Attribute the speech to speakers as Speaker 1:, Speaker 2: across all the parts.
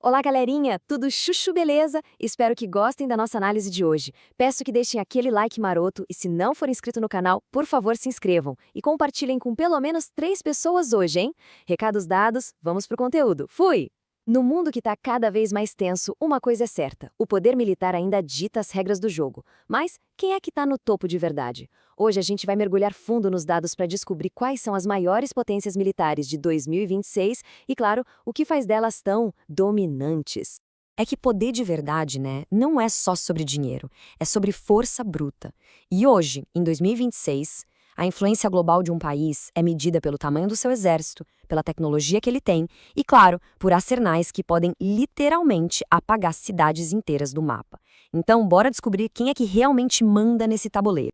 Speaker 1: Olá, galerinha! Tudo chuchu beleza? Espero que gostem da nossa análise de hoje. Peço que deixem aquele like maroto e se não for inscrito no canal, por favor se inscrevam e compartilhem com pelo menos 3 pessoas hoje, hein? Recados dados, vamos pro conteúdo. Fui! No mundo que está cada vez mais tenso, uma coisa é certa: o poder militar ainda dita as regras do jogo. Mas quem é que está no topo de verdade? Hoje a gente vai mergulhar fundo nos dados para descobrir quais são as maiores potências militares de 2026 e, claro, o que faz delas tão dominantes. É que poder de verdade, né, não é só sobre dinheiro, é sobre força bruta. E hoje, em 2026, a influência global de um país é medida pelo tamanho do seu exército, pela tecnologia que ele tem e, claro, por arsenais que podem literalmente apagar cidades inteiras do mapa. Então, bora descobrir quem é que realmente manda nesse tabuleiro.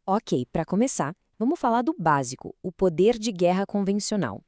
Speaker 1: Ok, para começar, vamos falar do básico, o poder de guerra convencional.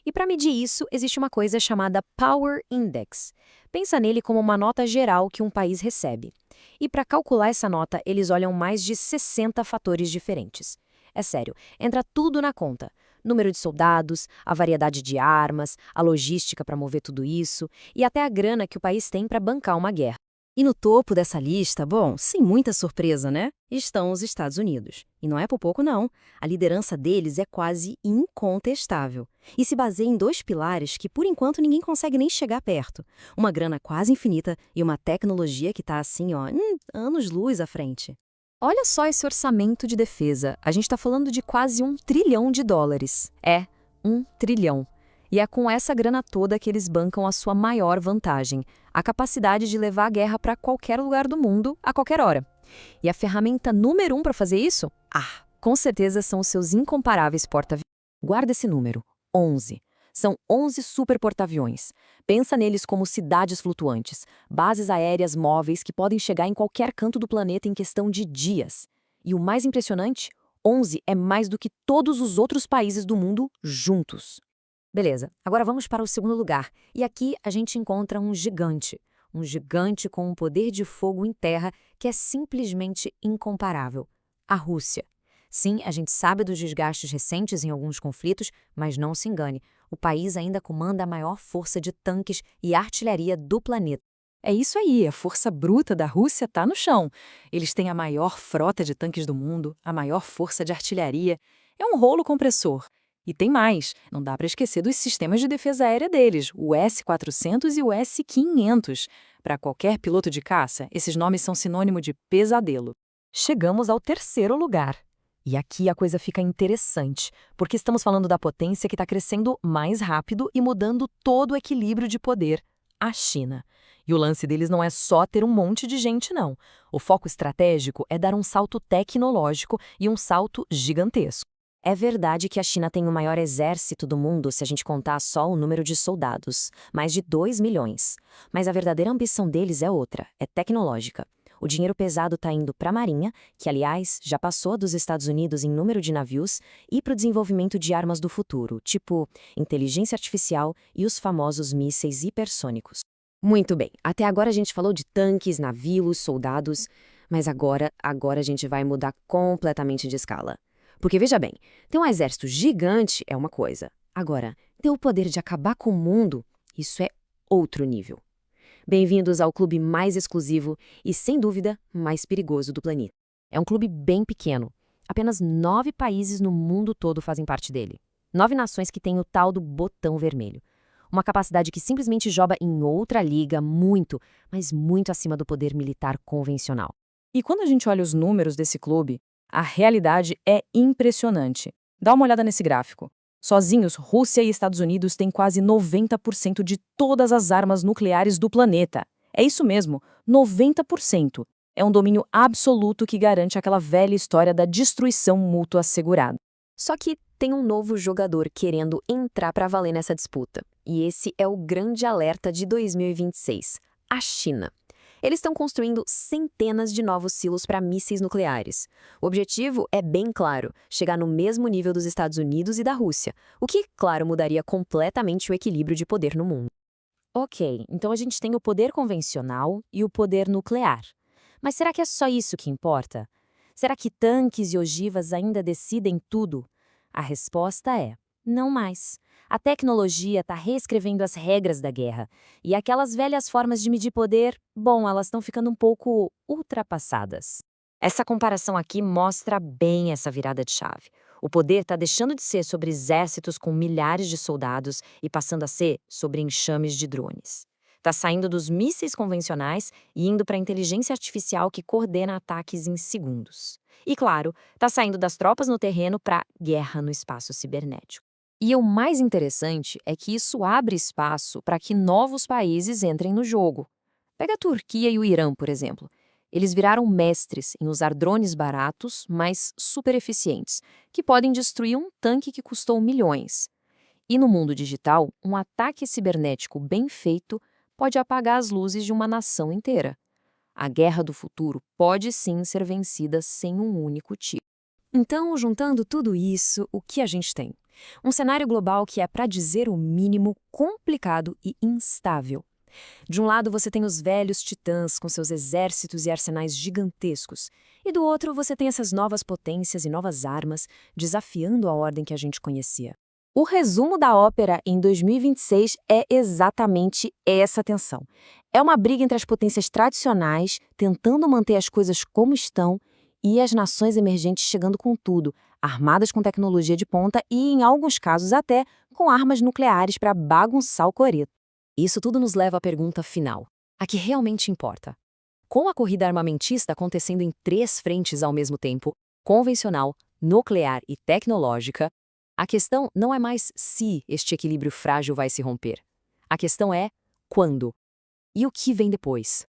Speaker 1: E para medir isso, existe uma coisa chamada Power Index. Pensa nele como uma nota geral que um país recebe. E para calcular essa nota, eles olham mais de 60 fatores diferentes. É sério, entra tudo na conta. Número de soldados, a variedade de armas, a logística para mover tudo isso e até a grana que o país tem para bancar uma guerra. E no topo dessa lista, bom, sem muita surpresa, né? Estão os Estados Unidos. E não é por pouco, não. A liderança deles é quase incontestável. E se baseia em 2 pilares que, por enquanto, ninguém consegue nem chegar perto. Uma grana quase infinita e uma tecnologia que está assim, ó, anos-luz à frente. Olha só esse orçamento de defesa. A gente está falando de quase US$ 1 trilhão. É, 1 trilhão. E é com essa grana toda que eles bancam a sua maior vantagem, a capacidade de levar a guerra para qualquer lugar do mundo, a qualquer hora. E a ferramenta número 1 para fazer isso? Com certeza são os seus incomparáveis porta-aviões. Guarda esse número, 11. São 11 super porta-aviões. Pensa neles como cidades flutuantes, bases aéreas móveis que podem chegar em qualquer canto do planeta em questão de dias. E o mais impressionante, 11 é mais do que todos os outros países do mundo juntos. Beleza, agora vamos para o segundo lugar. E aqui a gente encontra um gigante. Um gigante com um poder de fogo em terra que é simplesmente incomparável. A Rússia. Sim, a gente sabe dos desgastes recentes em alguns conflitos, mas não se engane, o país ainda comanda a maior força de tanques e artilharia do planeta.
Speaker 2: É isso aí, a força bruta da Rússia está no chão. Eles têm a maior frota de tanques do mundo, a maior força de artilharia. É um rolo compressor. E tem mais, não dá para esquecer dos sistemas de defesa aérea deles, o S-400 e o S-500. Para qualquer piloto de caça, esses nomes são sinônimo de pesadelo.
Speaker 3: Chegamos ao terceiro lugar. E aqui a coisa fica interessante, porque estamos falando da potência que está crescendo mais rápido e mudando todo o equilíbrio de poder, a China. E o lance deles não é só ter um monte de gente, não. O foco estratégico é dar um salto tecnológico e um salto gigantesco.
Speaker 1: É verdade que a China tem o maior exército do mundo se a gente contar só o número de soldados, mais de 2 milhões. Mas a verdadeira ambição deles é outra, é tecnológica. O dinheiro pesado está indo para a Marinha, que, aliás, já passou dos Estados Unidos em número de navios, e para o desenvolvimento de armas do futuro, tipo inteligência artificial e os famosos mísseis hipersônicos. Muito bem, até agora a gente falou de tanques, navios, soldados, mas agora a gente vai mudar completamente de escala. Porque, veja bem, ter um exército gigante é uma coisa. Agora, ter o poder de acabar com o mundo, isso é outro nível. Bem-vindos ao clube mais exclusivo e, sem dúvida, mais perigoso do planeta. É um clube bem pequeno. Apenas 9 países no mundo todo fazem parte dele. 9 nações que têm o tal do botão vermelho. Uma capacidade que simplesmente joga em outra liga muito, mas muito acima do poder militar convencional.
Speaker 2: E quando a gente olha os números desse clube, a realidade é impressionante. Dá uma olhada nesse gráfico. Sozinhos, Rússia e Estados Unidos têm quase 90% de todas as armas nucleares do planeta. É isso mesmo, 90%. É um domínio absoluto que garante aquela velha história da destruição mútua assegurada.
Speaker 1: Só que tem um novo jogador querendo entrar para valer nessa disputa. E esse é o grande alerta de 2026, a China. Eles estão construindo centenas de novos silos para mísseis nucleares. O objetivo é bem claro, chegar no mesmo nível dos Estados Unidos e da Rússia, o que, claro, mudaria completamente o equilíbrio de poder no mundo. Ok, então a gente tem o poder convencional e o poder nuclear. Mas será que é só isso que importa? Será que tanques e ogivas ainda decidem tudo? A resposta é: Não mais. A tecnologia está reescrevendo as regras da guerra. E aquelas velhas formas de medir poder, bom, elas estão ficando um pouco ultrapassadas. Essa comparação aqui mostra bem essa virada de chave. O poder está deixando de ser sobre exércitos com milhares de soldados e passando a ser sobre enxames de drones. Está saindo dos mísseis convencionais e indo para a inteligência artificial que coordena ataques em segundos. E, claro, está saindo das tropas no terreno para guerra no espaço cibernético. E o mais interessante é que isso abre espaço para que novos países entrem no jogo. Pega a Turquia e o Irã, por exemplo. Eles viraram mestres em usar drones baratos, mas super eficientes, que podem destruir um tanque que custou milhões. E no mundo digital, um ataque cibernético bem feito pode apagar as luzes de uma nação inteira. A guerra do futuro pode sim ser vencida sem um único tiro. Então, juntando tudo isso, o que a gente tem? Um cenário global que é, para dizer o mínimo, complicado e instável. De um lado, você tem os velhos titãs com seus exércitos e arsenais gigantescos, e do outro, você tem essas novas potências e novas armas desafiando a ordem que a gente conhecia. O resumo da ópera em 2026 é exatamente essa tensão. É uma briga entre as potências tradicionais, tentando manter as coisas como estão, e as nações emergentes chegando com tudo, armadas com tecnologia de ponta e, em alguns casos, até com armas nucleares para bagunçar o coreto. Isso tudo nos leva à pergunta final, a que realmente importa. Com a corrida armamentista acontecendo em 3 frentes ao mesmo tempo, convencional, nuclear e tecnológica, a questão não é mais se este equilíbrio frágil vai se romper. A questão é quando. E o que vem depois?